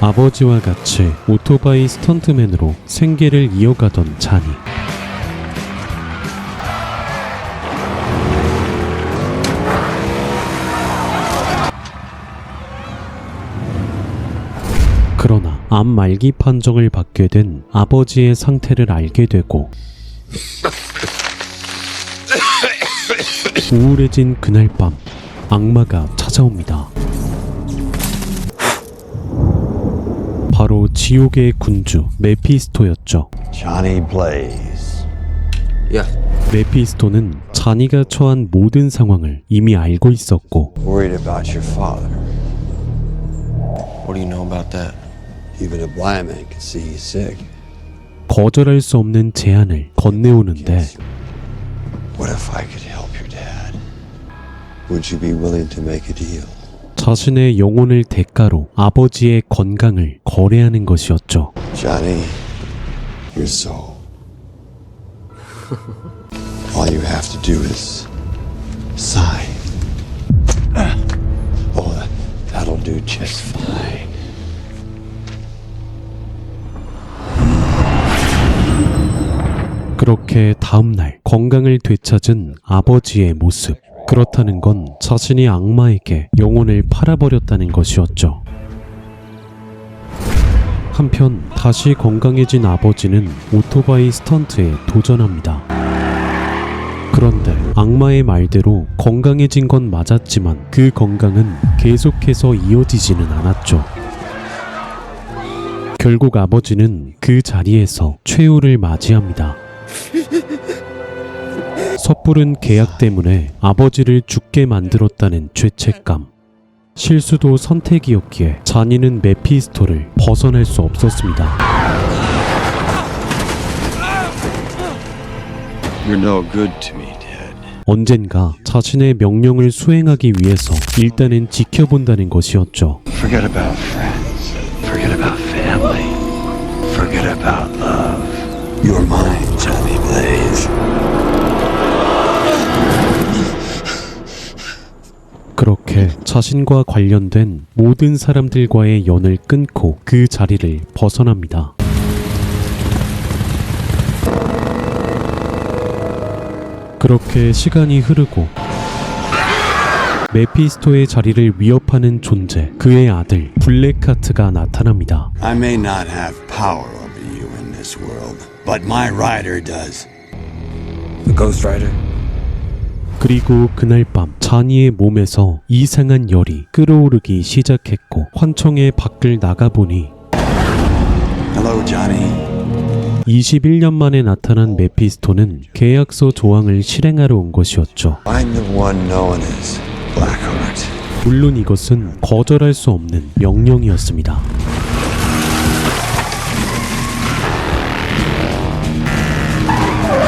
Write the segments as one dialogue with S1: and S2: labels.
S1: 아버지와 같이 오토바이 스턴트맨으로 생계를 이어가던 자니. 그러나 암 말기 판정을 받게 된 아버지의 상태를 알게 되고 우울해진 그날 밤 악마가 찾아옵니다. 바로 지옥의 군주 메피스토였죠.
S2: Johnny Blaze.
S3: Yeah.
S1: 메피스토는 자니가 처한 모든 상황을 이미 알고 있었고
S2: Worried about your father.
S3: What do you know about that?
S2: Even a blind man can see he's sick.
S1: 거절할 수 없는 제안을 건네오는데
S2: What if I could help your dad? Would you be willing to make a deal?
S1: 자신의 영혼을 대가로 아버지의 건강을 거래하는 것이었죠.
S2: Johnny, your soul. All you have to do is sign. Oh, that'll do just fine.
S1: 그렇게 다음날 건강을 되찾은 아버지의 모습. 그렇다는 건 자신이 악마에게 영혼을 팔아버렸다는 것이었죠. 한편 다시 건강해진 아버지는 오토바이 스턴트에 도전합니다. 그런데 악마의 말대로 건강해진 건 맞았지만 그 건강은 계속해서 이어지지는 않았죠. 결국 아버지는 그 자리에서 최후를 맞이합니다. 섣부른 계약 때문에 아버지를 죽게 만들었다는 죄책감. 실수도 선택이었기에 자니는 메피스토를 벗어날 수 없었습니다.
S2: You're no good to me, Dad.
S1: 언젠가 자신의 명령을 수행하기 위해서 일단은 지켜본다는 것이었죠.
S2: Forget about friends. Forget about family. Forget about love. You're mine, Johnny Blaze.
S1: 그렇게 자신과 관련된 모든 사람들과의 연을 끊고 그 자리를 벗어납니다. 그렇게 시간이 흐르고 메피스토의 자리를 위협하는 존재, 그의 아들 블랙하트가 나타납니다.
S2: I may not have power over you in this world, but my rider does.
S3: The Ghost Rider?
S1: 그리고 그날 밤 자니의 몸에서 이상한 열이 끓어오르기 시작했고 환청의 밖을 나가보니
S2: Hello, Johnny.
S1: 21년 만에 나타난 메피스토는 계약서 조항을 실행하러 온 것이었죠.
S2: I'm the one known as Blackheart.
S1: 물론 이것은 거절할 수 없는 명령이었습니다.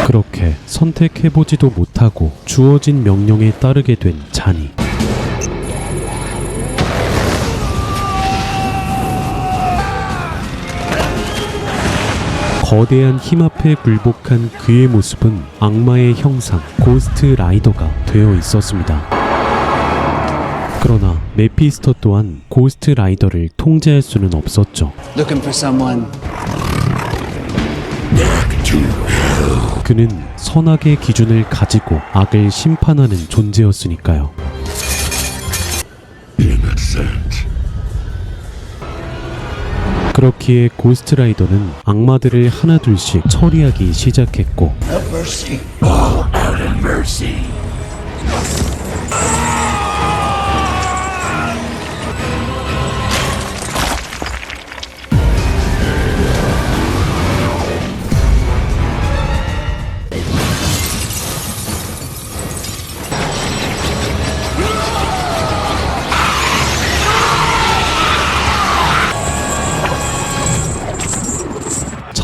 S1: 그렇게 선택해보지도 못하고 주어진 명령에 따르게 된 자니. 거대한 힘 앞에 굴복한 그의 모습은 악마의 형상 고스트 라이더가 되어 있었습니다. 그러나 메피스토 또한 고스트 라이더를 통제할 수는 없었죠.
S4: Looking for someone.
S1: 그는 선악의 기준을 가지고 악을 심판하는 존재였으니까요. 그렇기에 고스트라이더는 악마들을 하나둘씩 처리하기 시작했고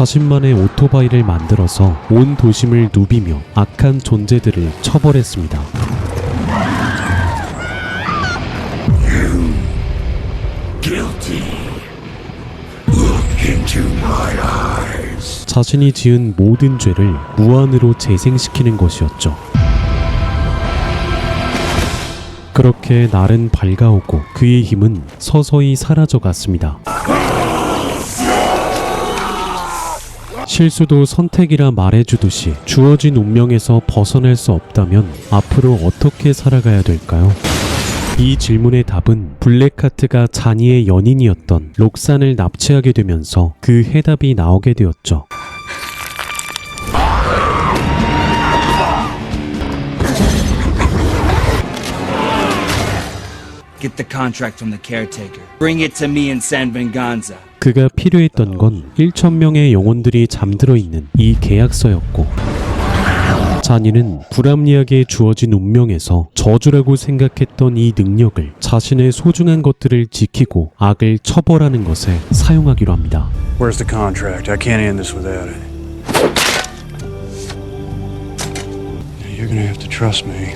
S1: 자신만의 오토바이를 만들어서 온 도심을 누비며 악한 존재들을 처벌했습니다. 자신이 지은 모든 죄를 무한으로 재생시키는 것이었죠. 그렇게 날은 밝아오고 그의 힘은 서서히 사라져갔습니다. 실수도 선택이라 말해주듯이 주어진 운명에서 벗어날 수 없다면 앞으로 어떻게 살아가야 될까요? 이 질문의 답은 블랙하트가 자니의 연인이었던 록산을 납치하게 되면서 그 해답이 나오게 되었죠.
S4: Get the contract from the caretaker. Bring it to me in San Venganza.
S1: 그가 필요했던 건 1,000명의 영혼들이 잠들어 있는 이 계약서였고, 자니는 불합리하게 주어진 운명에서 저주라고 생각했던 이 능력을 자신의 소중한 것들을 지키고 악을 처벌하는 것에 사용하기로 합니다.
S5: Where's the contract? I can't end this without it. You're gonna have to trust me.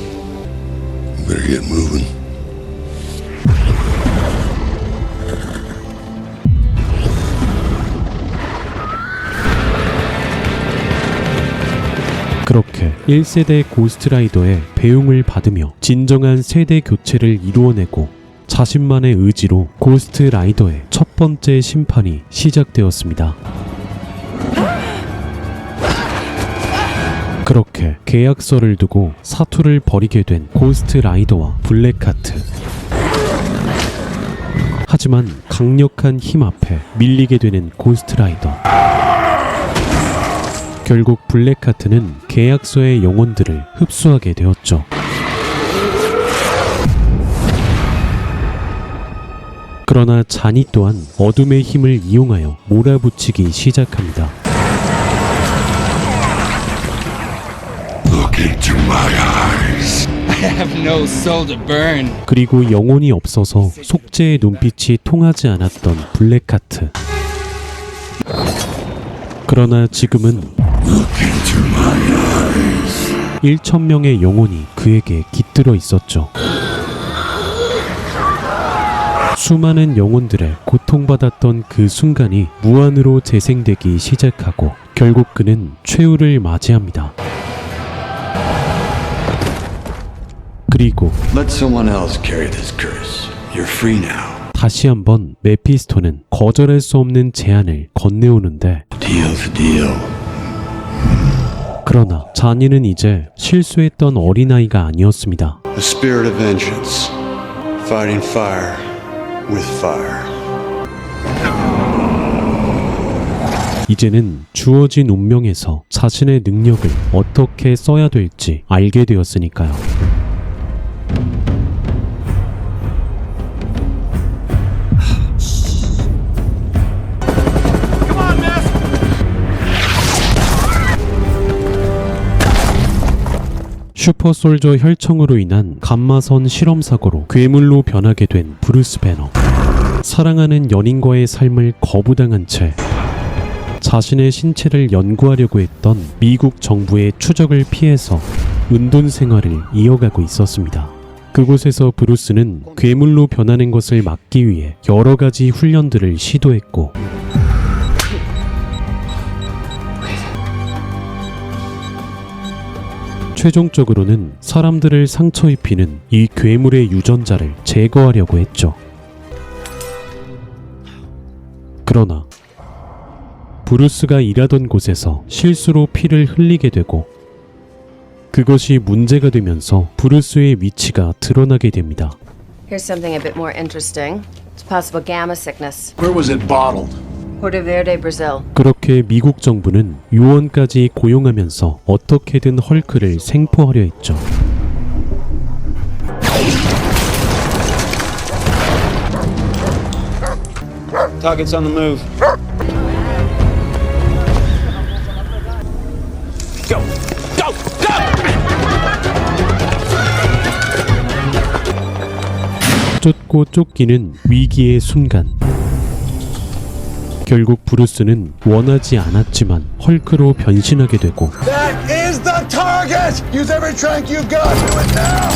S2: Better get moving.
S1: 그렇게 1세대 고스트라이더의 배웅을 받으며 진정한 세대 교체를 이루어내고 자신만의 의지로 고스트라이더의 첫 번째 심판이 시작되었습니다. 그렇게 계약서를 두고 사투를 벌이게 된 고스트라이더와 블랙하트. 하지만 강력한 힘 앞에 밀리게 되는 고스트라이더. 결국 블랙하트는 계약서의 영혼들을 흡수하게 되었죠. 그러나 자니 또한 어둠의 힘을 이용하여 몰아붙이기 시작합니다.
S2: Look into my eyes.
S4: I have no soul to burn.
S1: 그리고 영혼이 없어서 속죄의 눈빛이 통하지 않았던 블랙하트. 그러나 지금은 1,000명의 영혼이 그에게 깃들어 있었죠. 수많은 영혼들의 고통받았던 그 순간이 무한으로 재생되기 시작하고 결국 그는 최후를 맞이합니다. 그리고
S2: Let someone else carry this curse. You're free now.
S1: 다시 한번 메피스토는 거절할 수 없는 제안을 건네오는데,
S2: Deal's a deal.
S1: 그러나 자니는 이제 실수했던 어린아이가 아니었습니다.
S2: A spirit of vengeance. Fighting fire with fire.
S1: 이제는 주어진 운명에서 자신의 능력을 어떻게 써야 될지 알게 되었으니까요. 슈퍼솔저 혈청으로 인한 감마선 실험 사고로 괴물로 변하게 된 브루스 배너. 사랑하는 연인과의 삶을 거부당한 채 자신의 신체를 연구하려고 했던 미국 정부의 추적을 피해서 은둔 생활을 이어가고 있었습니다. 그곳에서 브루스는 괴물로 변하는 것을 막기 위해 여러 가지 훈련들을 시도했고, 최종적으로는 사람들을 상처 입히는 이 괴물의 유전자를 제거하려고 했죠. 그러나 브루스가 일하던 곳에서 실수로 피를 흘리게 되고, 그것이 문제가 되면서 브루스의 위치가 드러나게 됩니다.
S6: Here's something a bit more interesting. It's possible gamma sickness.
S2: Where was it bottled?
S6: Porto Verde, Brazil.
S1: 그렇게 미국 정부는 요원까지 고용하면서 어떻게든 헐크를 생포하려 했죠.
S5: Target's on the move. Go! Go! Go!
S1: 쫓고 쫓기는 위기의 순간. 결국 브루스는 원하지 않았지만 헐크로 변신하게 되고,
S2: That is the target! Use every trank you've got! Do it now!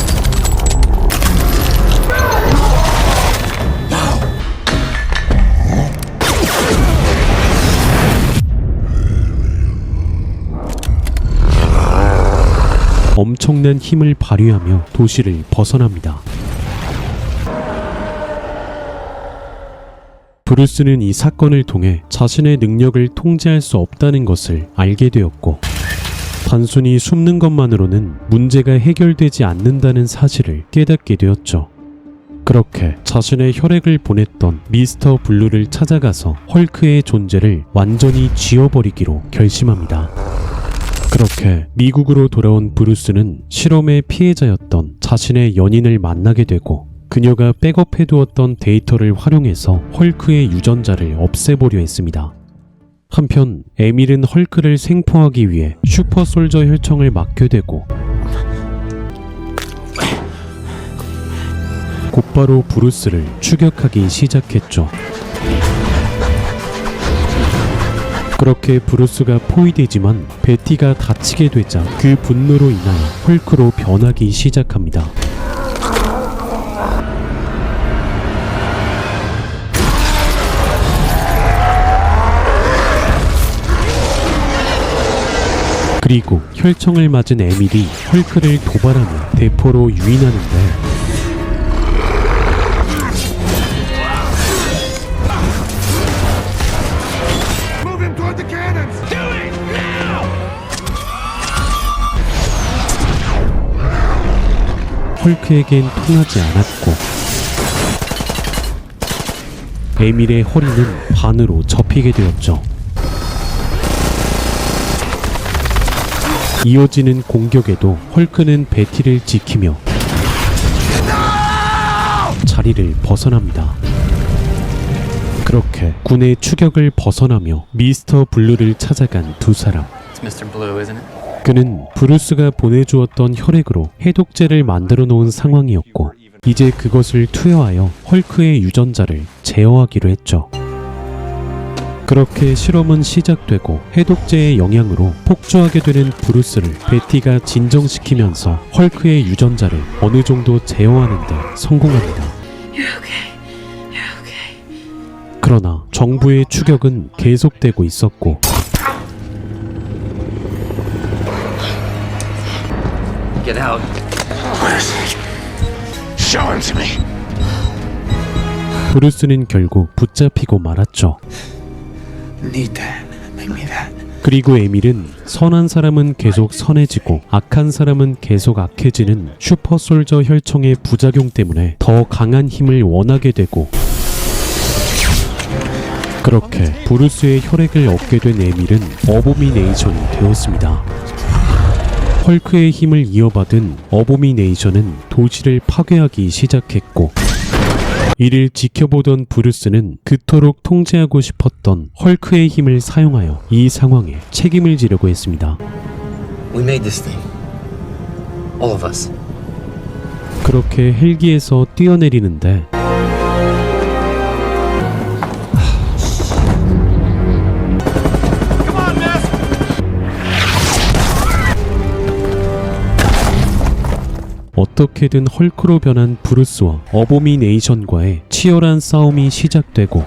S1: 엄청난 힘을 발휘하며 도시를 벗어납니다. 브루스는 이 사건을 통해 자신의 능력을 통제할 수 없다는 것을 알게 되었고, 단순히 숨는 것만으로는 문제가 해결되지 않는다는 사실을 깨닫게 되었죠. 그렇게 자신의 혈액을 보냈던 미스터 블루를 찾아가서 헐크의 존재를 완전히 지워버리기로 결심합니다. 그렇게 미국으로 돌아온 브루스는 실험의 피해자였던 자신의 연인을 만나게 되고, 그녀가 백업해두었던 데이터를 활용해서 헐크의 유전자를 없애보려 했습니다. 한편 에밀은 헐크를 생포하기 위해 슈퍼솔저 혈청을 맡게 되고, 곧바로 브루스를 추격하기 시작했죠. 그렇게 브루스가 포위되지만 베티가 다치게 되자 그 분노로 인하여 헐크로 변하기 시작합니다. 그리고 혈청을 맞은 에밀이 헐크를 도발하며 대포로 유인하는데, 헐크에겐 통하지 않았고, 에밀의 허리는 반으로 접히게 되었죠. 이어지는 공격에도 헐크는 베티를 지키며 자리를 벗어납니다. 그렇게 군의 추격을 벗어나며 미스터 블루를 찾아간 두 사람.
S3: Mr. Blue, isn't it?
S1: 그는 브루스가 보내주었던 혈액으로 해독제를 만들어 놓은 상황이었고, 이제 그것을 투여하여 헐크의 유전자를 제어하기로 했죠. 그렇게 실험은 시작되고, 해독제의 영향으로 폭주하게 되는 브루스를 베티가 진정시키면서 헐크의 유전자를 어느 정도 제어하는 데 성공합니다. 그러나 정부의 추격은 계속되고 있었고,
S3: Get out.
S2: Show him to me.
S1: 브루스는 결국 붙잡히고 말았죠.
S2: Need that. Make me that.
S1: 그리고 에밀은 선한 사람은 계속 선해지고 악한 사람은 계속 악해지는 슈퍼솔저 혈청의 부작용 때문에 더 강한 힘을 원하게 되고, 그렇게 브루스의 혈액을 얻게 된 에밀은 어보미네이션이 되었습니다. 헐크의 힘을 이어받은 어보미네이션은 도시를 파괴하기 시작했고, 이를 지켜보던 브루스는 그토록 통제하고 싶었던 헐크의 힘을 사용하여 이 상황에 책임을 지려고 했습니다.
S3: We made this thing. All of us.
S1: 그렇게 헬기에서 뛰어내리는데, 어떻게든 헐크로 변한 브루스와 어보미네이션과의 치열한 싸움이 시작되고,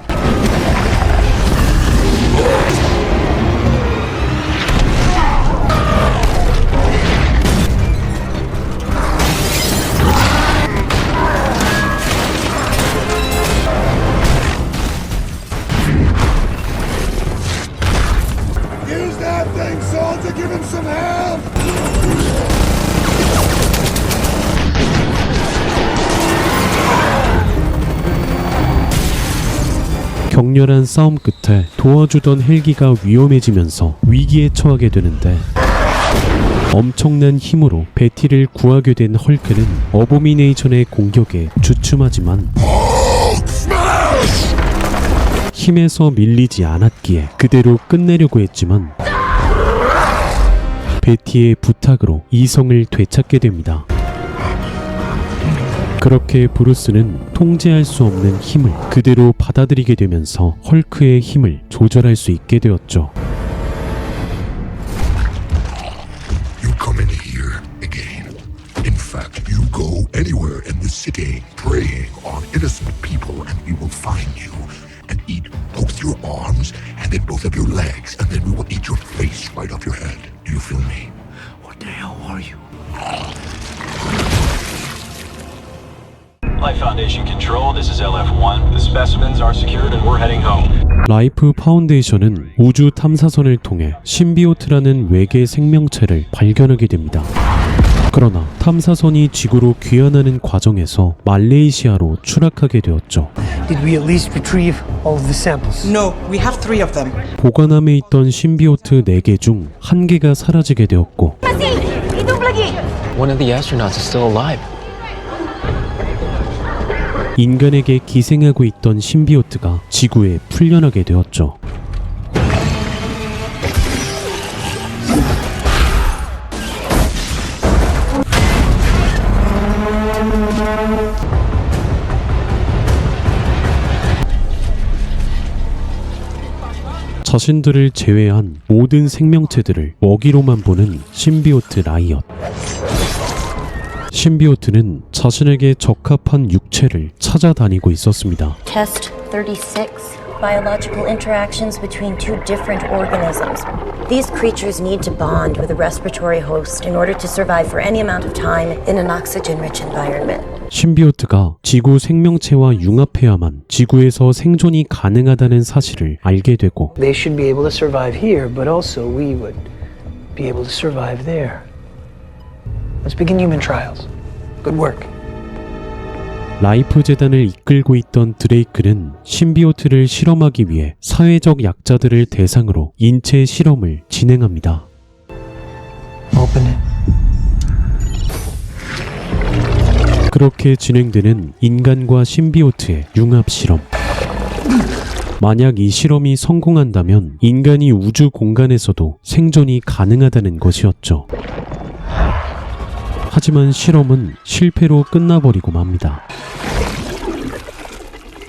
S7: Use that thing, soldier! Give him some help!
S1: 격렬한 싸움 끝에 도와주던 헬기가 위험해지면서 위기에 처하게 되는데, 엄청난 힘으로 베티를 구하게 된 헐크는 어보미네이션의 공격에 주춤하지만 힘에서 밀리지 않았기에 그대로 끝내려고 했지만, 베티의 부탁으로 이성을 되찾게 됩니다. 그렇게 브루스는 통제할 수 없는 힘을 그대로 받아들이게 되면서 헐크의 힘을 조절할 수 있게 되었죠.
S7: You come in here again. In fact, you go anywhere in the city preying on innocent people and we will find you and eat both your arms and then both of your legs and then we will eat your face right off your head. Do you feel me? What the hell are you?
S8: Life Foundation Control, this is LF1. The specimens are secured and we're heading home.
S1: 라이프 파운데이션은 우주 탐사선을 통해 신비오트라는 외계 생명체를 발견하게 됩니다. 그러나 탐사선이 지구로 귀환하는 과정에서 말레이시아로 추락하게 되었죠.
S9: Did we at least retrieve all of the samples?
S10: No, we have 3 of them.
S1: 보관함에 있던 신비오트 4개 중 1개가 사라지게 되었고
S3: One of the astronauts is still alive.
S1: 인간에게 기생하고 있던 신비오트가 지구에 풀려나게 되었죠. 자신들을 제외한 모든 생명체들을 먹이로만 보는 신비오트 라이엇. 신비오트는 자신에게 적합한 육체를 찾아다니고 있었습니다.
S11: Test 36. Biological interactions between two different organisms. These creatures need to bond with a respiratory host in order to survive for any amount of time in an oxygen-rich environment.
S1: 신비오트가 지구 생명체와 융합해야만 지구에서 생존이 가능하다는 사실을 알게 되고
S9: They should be able to survive here, but also we would be able to survive there. Let's begin human trials. Good work.
S1: 라이프 재단을 이끌고 있던 드레이크는 신비오트를 실험하기 위해 사회적 약자들을 대상으로 인체 실험을 진행합니다.
S9: Open it.
S1: 그렇게 진행되는 인간과 신비오트의 융합 실험. 만약 이 실험이 성공한다면 인간이 우주 공간에서도 생존이 가능하다는 것이었죠. 하지만 실험은 실패로 끝나버리고 맙니다.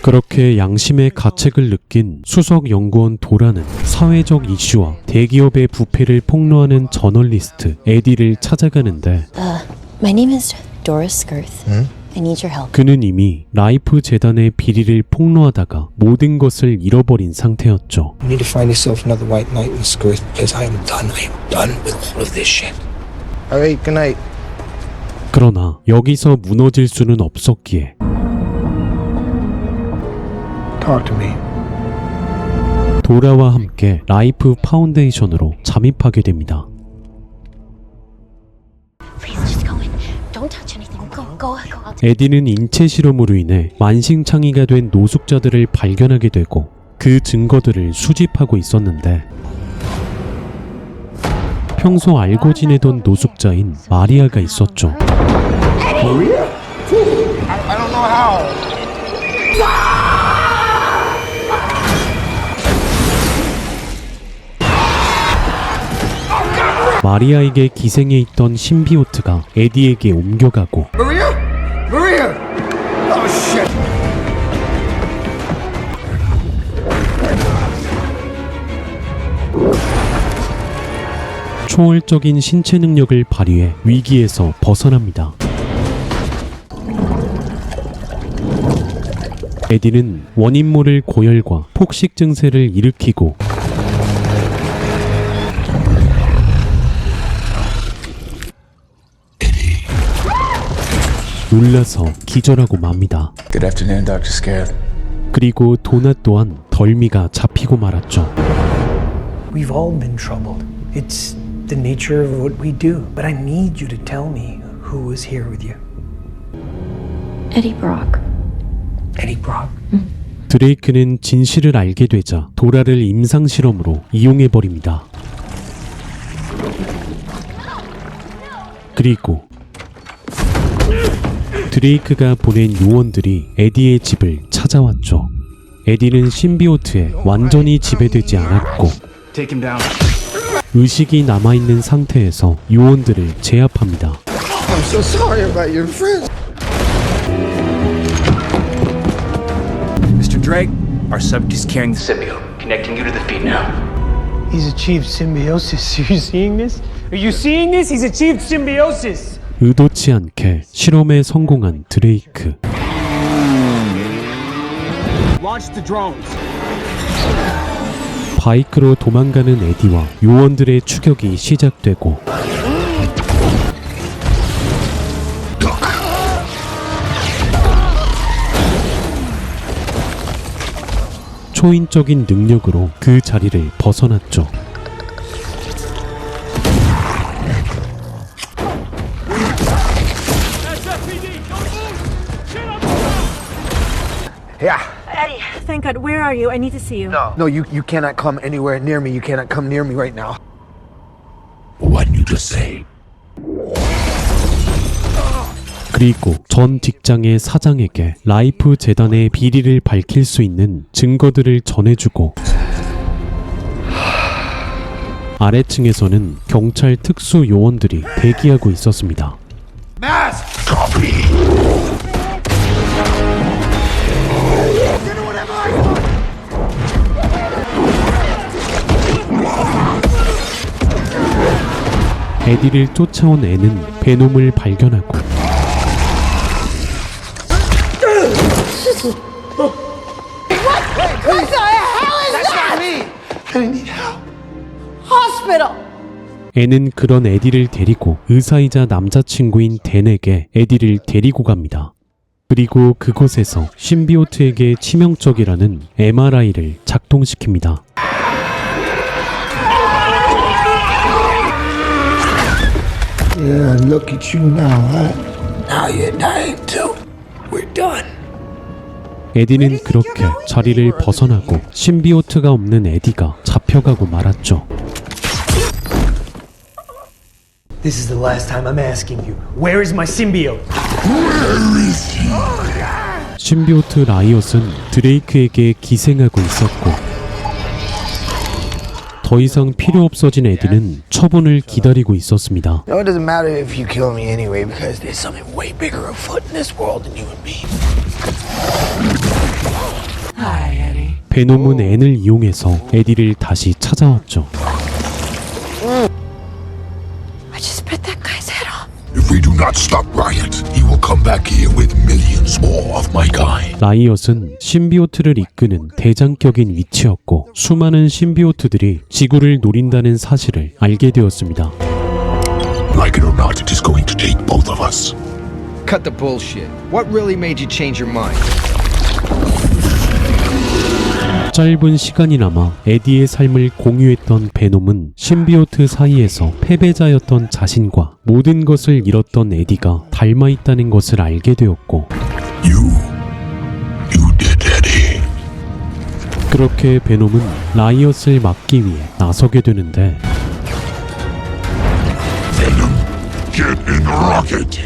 S1: 그렇게 양심의 가책을 느낀 수석 연구원 도라는 사회적 이슈와 대기업의 부패를 폭로하는 저널리스트 에디를 찾아가는데
S11: My name is Doris Skirth. I need your help.
S1: 그는 이미 라이프 재단의 비리를 폭로하다가 모든 것을 잃어버린 상태였죠.
S3: You need to find yourself another white knight in Skirth because I am done. I am done with all of this shit. Alright, good night.
S1: 그러나 여기서 무너질 수는 없었기에
S9: Talk to me.
S1: 도라와 함께 라이프 파운데이션으로 잠입하게 됩니다.
S11: Please just go in. Don't touch anything. Go.
S1: 에디는 인체 실험으로 인해 만신창이가 된 노숙자들을 발견하게 되고 그 증거들을 수집하고 있었는데 평소 알고 지내던 노숙자인 마리아가 있었죠.
S7: Maria? I don't know how.
S1: 마리아에게 기생해 있던 신비오트가 에디에게 옮겨가고
S7: Maria? Maria! Oh shit!
S1: 초월적인 신체 능력을 발휘해 위기에서 벗어납니다. 에디는 원인 모를 고열과 폭식 증세를 일으키고 놀라서 기절하고 맙니다.
S2: Good afternoon, Dr. Scared.
S1: 그리고 도나 또한 덜미가 잡히고 말았죠.
S9: We've all been troubled. It's the nature of what we do. But I need you to tell me who was here with you.
S11: Eddie Brock.
S9: Eddie Brock.
S1: 드레이크는 진실을 알게 되자 도라를 임상실험으로 이용해버립니다. 그리고 드레이크가 보낸 요원들이 에디의 집을 찾아왔죠. 에디는 신비오트에 완전히 지배되지 않았고
S5: Take him down.
S1: 의식이 남아있는 상태에서 요원들을 제압합니다.
S3: I'm so sorry about your friends.
S4: Mr. Drake, our subject is carrying the symbiote. Connecting you to the feed now.
S9: He's achieved symbiosis. Are you seeing this? Are you seeing this? He's achieved symbiosis.
S1: 의도치 않게 실험에 성공한 드레이크.
S5: Launch the drones.
S1: 바이크로 도망가는 에디와 요원들의 추격이 시작되고 초인적인 능력으로 그 자리를 벗어났죠.
S3: Yeah.
S10: Eddie, thank God. Where are you? I need to see you.
S3: No, you cannot come anywhere near me. You cannot come near me right now.
S7: What did you just say?
S1: 그리고 전 직장의 사장에게 라이프 재단의 비리를 밝힐 수 있는 증거들을 전해주고 아래층에서는 경찰 특수 요원들이 대기하고 있었습니다. 에디를 쫓아온 애는 베놈을 발견하고 애는 그런 에디를 데리고 의사이자 남자친구인 댄에게 에디를 데리고 갑니다. 그리고 그곳에서 신비오트에게 치명적이라는 MRI를 작동시킵니다.
S3: Yeah, look at you now, huh? Now you're dying too. We're done.
S1: 에디는 그렇게 자리를 벗어나고 신비오트가 없는 에디가 잡혀가고 말았죠.
S9: This is the last time I'm asking you. Where is my symbiote?
S1: 신비오트 라이엇은 드레이크에게 기생하고 있었고 더 이상 필요 없어진 에디는 처분을 기다리고 있었습니다.
S3: No, it doesn't matter if you kill me anyway, because there's something way bigger afoot in this world than you and me.
S1: 베놈은 앤을 이용해서 에디를 다시 찾아왔죠.
S10: I just bit that guy's head off.
S7: If we do not stop Riot, he will come back here with millions more of my kind.
S1: 라이엇은 신비오트를 이끄는 대장격인 위치였고 수많은 신비오트들이 지구를 노린다는 사실을 알게 되었습니다.
S7: Like it or not, it is going to take both of us.
S3: Cut the bullshit. What really made you change your mind?
S1: 짧은 시간이나마 에디의 삶을 공유했던 베놈은 신비오트 사이에서 패배자였던 자신과 모든 것을 잃었던 에디가 닮아있다는 것을 알게 되었고
S7: You did, Eddie.
S1: 그렇게 베놈은 라이엇을 막기 위해 나서게 되는데
S7: Venom, get in the rocket.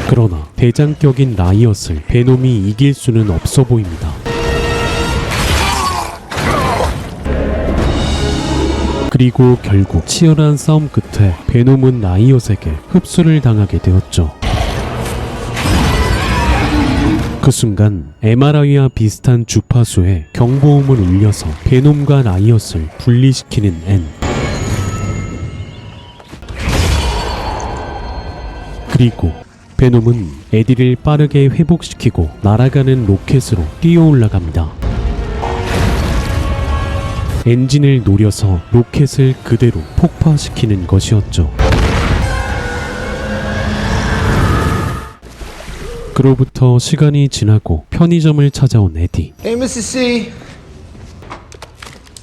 S1: 그러나 대장격인 라이엇을 베놈이 이길 수는 없어 보입니다. 그리고 결국 치열한 싸움 끝에 베놈은 라이엇에게 흡수를 당하게 되었죠. 그 순간 MRI와 비슷한 주파수에 경보음을 울려서 베놈과 라이엇을 분리시키는 앤. 그리고 베놈은 에디를 빠르게 회복시키고 날아가는 로켓으로 뛰어 올라갑니다. 엔진을 노려서 로켓을 그대로 폭파시키는 것이었죠. 그로부터 시간이 지나고 편의점을 찾아온 에디.
S3: Hey, Mrs. C.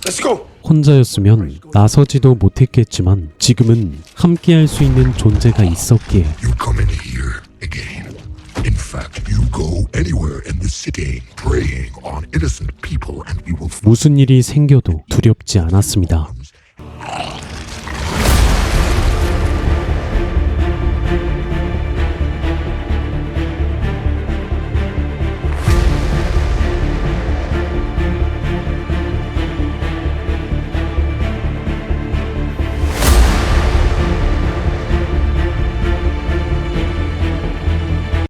S3: Let's go.
S1: 혼자였으면 나서지도 못했겠지만 지금은 함께할 수 있는 존재가 있었기에
S7: You come in here again. In fact, you go anywhere in the city preying on innocent people and we will
S1: 무슨 일이 생겨도 두렵지 않았습니다.